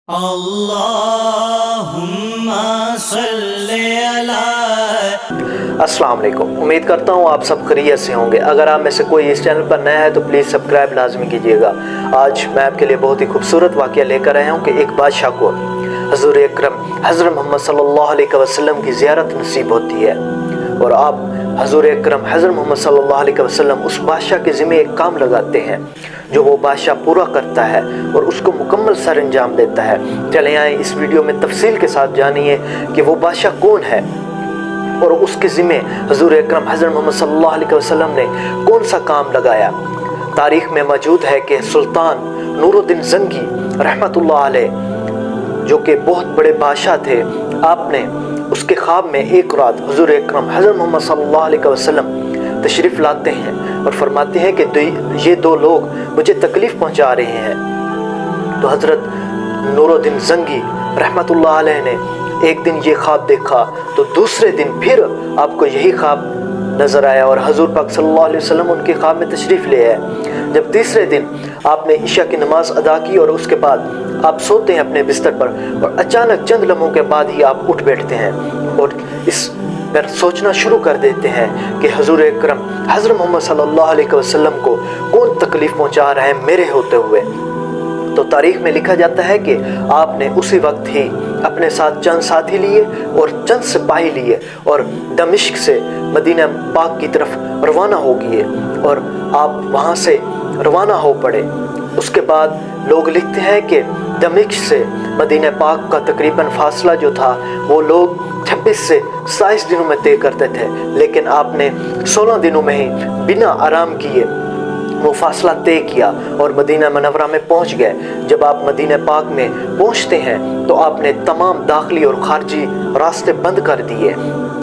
अस्सलाम वालेकुम। उम्मीद करता हूँ आप सब खैरियत से होंगे। अगर आप में से कोई इस चैनल पर नया है तो प्लीज़ सब्सक्राइब लाजमी कीजिएगा। आज मैं आपके लिए बहुत ही खूबसूरत वाक़या लेकर आया हूँ कि एक बादशाह को हज़ूर अकरम हज़रत मोहम्मद सल्लल्लाहु अलैहि वसल्लम की ज़ियारत नसीब होती है और आप हज़ूर अकरम हज़रत मोहम्मद सल्लल्लाहु अलैहि वसल्लम उस बादशाह के ज़िम्मे एक काम लगाते हैं जो वो बादशाह पूरा करता है और उसको मुकम्मल सर अंजाम देता है। चले आए इस वीडियो में तफसील के साथ जानिए कि वो बादशाह कौन है और उसके ज़िम्मे हज़ूर अकरम हज़रत मोहम्मद सल्लल्लाहु अलैहि वसल्लम ने कौन सा काम लगाया। तारीख़ में मौजूद है कि सुल्तान नूरुद्दीन ज़ंगी रहमतुल्लाह अलैह जो कि बहुत बड़े बादशाह थे, आपने उसके ख्वाब में एक रात हज़ूर अकरम हज़रत मोहम्मद सल्लल्लाहु अलैहि वसल्लम तशरीफ़ लाते हैं और फरमाते हैं कि ये दो लोग मुझे तकलीफ़ पहुंचा रहे हैं। तो हज़रत नूरुद्दीन ज़ंगी रहमतुल्लाह अलैह ने एक दिन ये ख्वाब देखा तो दूसरे दिन फिर आपको यही ख्वाब नज़र आया और हज़ूर पाक सल्लल्लाहु अलैहि वसल्लम उनके ख्वाब में तशरीफ़ ले आए। जब तीसरे दिन आपने इशा की नमाज़ अदा की और उसके बाद आप सोते हैं अपने बिस्तर पर और अचानक चंद लम्हों के बाद ही आप उठ बैठते हैं और इस पर सोचना शुरू कर देते हैं कि हज़ूर अकरम हज़रत मोहम्मद सल्लल्लाहु अलैहि वसल्लम को कौन तकलीफ़ पहुंचा रहा है मेरे होते हुए। तो तारीख़ में लिखा जाता है कि आपने उसी वक्त ही अपने साथ चंद साथी लिए और चंद सिपाही लिए और दमिश्क से मदीना पाक की तरफ रवाना हो गए और आप वहाँ से रवाना हो पड़े। उसके बाद लोग लिखते हैं कि दमिश्क से मदीना पाक का तकरीबन फासला जो था वो लोग 26 से 27 दिनों में तय करते थे, लेकिन आपने 16 दिनों में ही बिना आराम किए वो फासला तय किया और मदीना मनव्वरा में पहुंच गए। जब आप मदीना पाक में पहुंचते हैं तो आपने तमाम दाखिली और खारजी रास्ते बंद कर दिए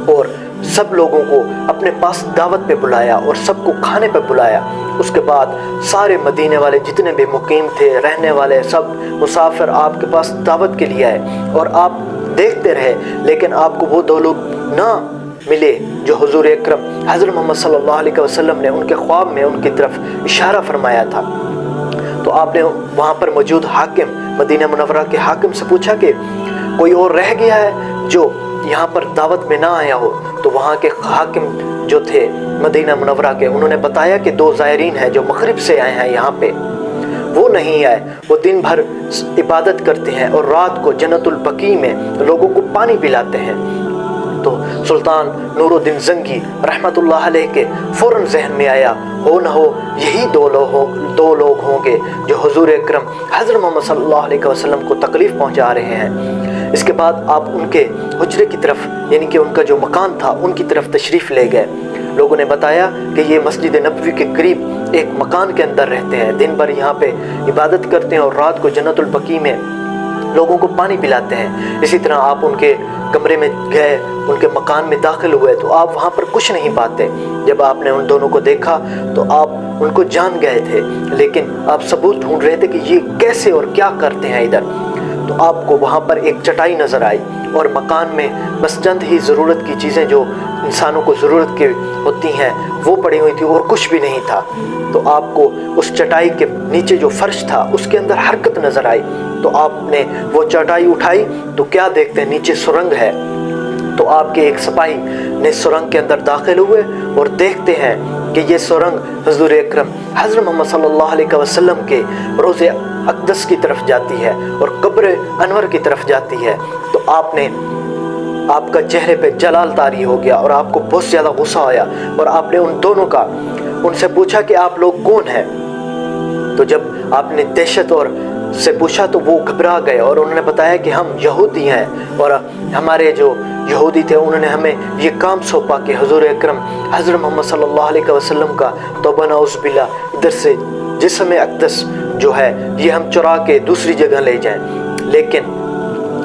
और सब लोगों को अपने पास दावत पे बुलाया और सबको खाने पे बुलाया। उसके बाद सारे मदीने वाले जितने भी मुकीम थे, रहने वाले सब मुसाफिर आपके पास दावत के लिए आए और आप देखते रहे, लेकिन आपको वो दो लोग ना मिले जो हुजूर अकरम हज़रत मोहम्मद सल्लल्लाहु अलैहि वसल्लम ने उनके ख्वाब में उनकी तरफ इशारा फरमाया था। तो आपने वहाँ पर मौजूद हाकिम मदीना मुनव्वरा के हाकिम से पूछा कि कोई और रह गया है जो यहाँ पर दावत में ना आया हो। तो वहाँ के हाकिम जो थे मदीना मुनव्वरा के, उन्होंने बताया कि दो ज़ायरीन हैं जो मग़रिब से आए हैं यहाँ पे, वो नहीं आए। वो दिन भर इबादत करते हैं और रात को जन्नतुल बकी में लोगों को पानी पिलाते हैं। तो सुल्तान नूरुद्दीन ज़ंगी रहमतुल्लाह अलैह के फ़ौरन जहन में आया, हो न हो यही दो लोग होंगे जो हुजूर अकरम हज़रत मोहम्मद सल्लल्लाहु अलैहि वसल्लम को तकलीफ़ पहुंचा रहे हैं। इसके बाद आप उनके हुजरे की तरफ, यानी कि उनका जो मकान था, उनकी तरफ तशरीफ़ ले गए। लोगों ने बताया कि ये मस्जिद नबवी के करीब एक मकान के अंदर रहते हैं, दिन भर यहाँ पे इबादत करते हैं और रात को जन्नतुल बकी में लोगों को पानी पिलाते हैं। इसी तरह आप उनके कमरे में गए, उनके मकान में दाखिल हुए तो आप वहाँ पर कुछ नहीं पाते। जब आपने उन दोनों को देखा तो आप उनको जान गए थे, लेकिन आप सबूत ढूंढ रहे थे कि ये कैसे और क्या करते हैं इधर। तो आपको वहाँ पर एक चटाई नज़र आई और मकान में बस चंद ही ज़रूरत की चीज़ें जो इंसानों को ज़रूरत की होती हैं वो पड़ी हुई थी और कुछ भी नहीं था। तो आपको उस चटाई के नीचे जो फर्श था उसके अंदर हरकत नज़र आई। तो आपने वो चटाई उठाई तो क्या देखते हैं, नीचे सुरंग है। तो आपके एक सिपाही ने सुरंग के अंदर दाखिल हुए और देखते हैं कि ये सुरंग हज़ूर अकरम हज़रत मोहम्मद सल्लल्लाहु अलैहि वसल्लम के रोज़े अक़दस की तरफ जाती है और कब्र अनवर की तरफ जाती है। तो आपका चेहरे पे जलाल तारी हो गया और आपको बहुत ज़्यादा गुस्सा आया और आपने उनसे पूछा कि आप लोग कौन हैं। तो जब आपने दहशत और से पूछा तो वो घबरा गए और उन्होंने बताया कि हम यहूदी हैं और हमारे जो यहूदी थे उन्होंने हमें ये काम सौंपा कि हुजूर अकरम हज़रत मोहम्मद सल्लल्लाहु अलैहि वसल्लम का तौबा नऊज़ बिल्लाह इधर से जिस्म अक़दस जो है ये हम चुरा के दूसरी जगह ले जाएं, लेकिन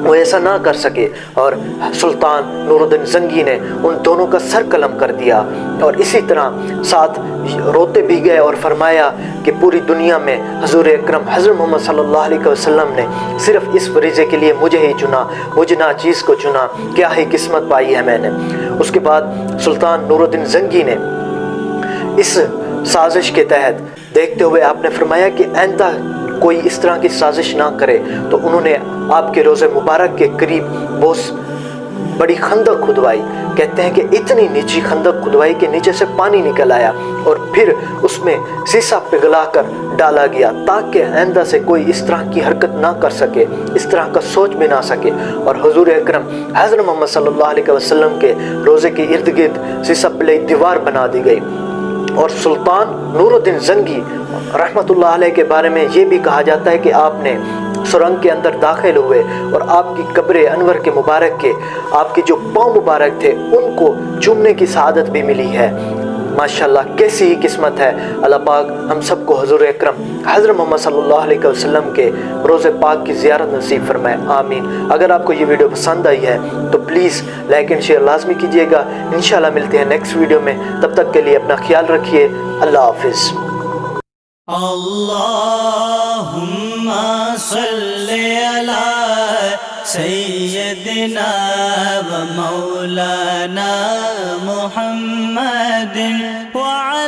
वो ऐसा ना कर सके और सुल्तान नूरुद्दीन ज़ंगी ने उन दोनों का सर कलम कर दिया और इसी तरह साथ रोते भी गए और फरमाया कि पूरी दुनिया में हज़ूर अकरम हज़रत मोहम्मद सल्लल्लाहु अलैहि वसल्लम ने सिर्फ़ इस फरीज़े के लिए मुझे ही चुना, मुझे नाचीज़ को चुना, क्या ही किस्मत पाई है मैंने। उसके बाद सुल्तान नूरुद्दीन ज़ंगी ने इस साजिश के तहत देखते हुए आपने फरमाया कि आइंदा کوئی اس طرح کی سازش نہ کرے، تو انہوں نے آپ کے روضہ مبارک کے قریب بہت بڑی خندق کھدوائی۔ کہتے ہیں کہ اتنی نیچی خندق کھدوائی کہ نیچے سے پانی نکل آیا، اور پھر اس میں سیسا پگھلا کر ڈالا گیا تاکہ آئندہ سے کوئی اس طرح کی حرکت نہ کر سکے، اس طرح کا سوچ بھی نہ سکے۔ اور حضور اکرم حضرت محمد صلی اللہ علیہ وسلم کے روضے کے ارد گرد سیسا پلئی دیوار بنا دی گئی۔ اور سلطان نور الدین زنگی رحمۃ اللہ علیہ کے بارے میں یہ بھی کہا جاتا ہے کہ آپ نے سرنگ کے اندر داخل ہوئے اور آپ کی قبر انور کے مبارک کے آپ کے جو پاؤں مبارک تھے ان کو چومنے کی سعادت بھی ملی ہے۔ ماشاءاللہ کیسی ہی قسمت ہے، اللہ پاک ہم سب کو حضور اکرم حضرت محمد صلی اللہ علیہ وسلم کے روضہ پاک کی زیارت نصیب فرمائے، آمین۔ اگر آپ کو یہ ویڈیو پسند آئی ہے تو پلیز لائک اینڈ شیئر لازمی کیجیے گا۔ انشاءاللہ ملتے ہیں نیکسٹ ویڈیو میں، تب تک کے لیے اپنا خیال رکھیے، اللہ حافظ۔ اللہم صلی علی سیدنا و مولانا محمد وعلی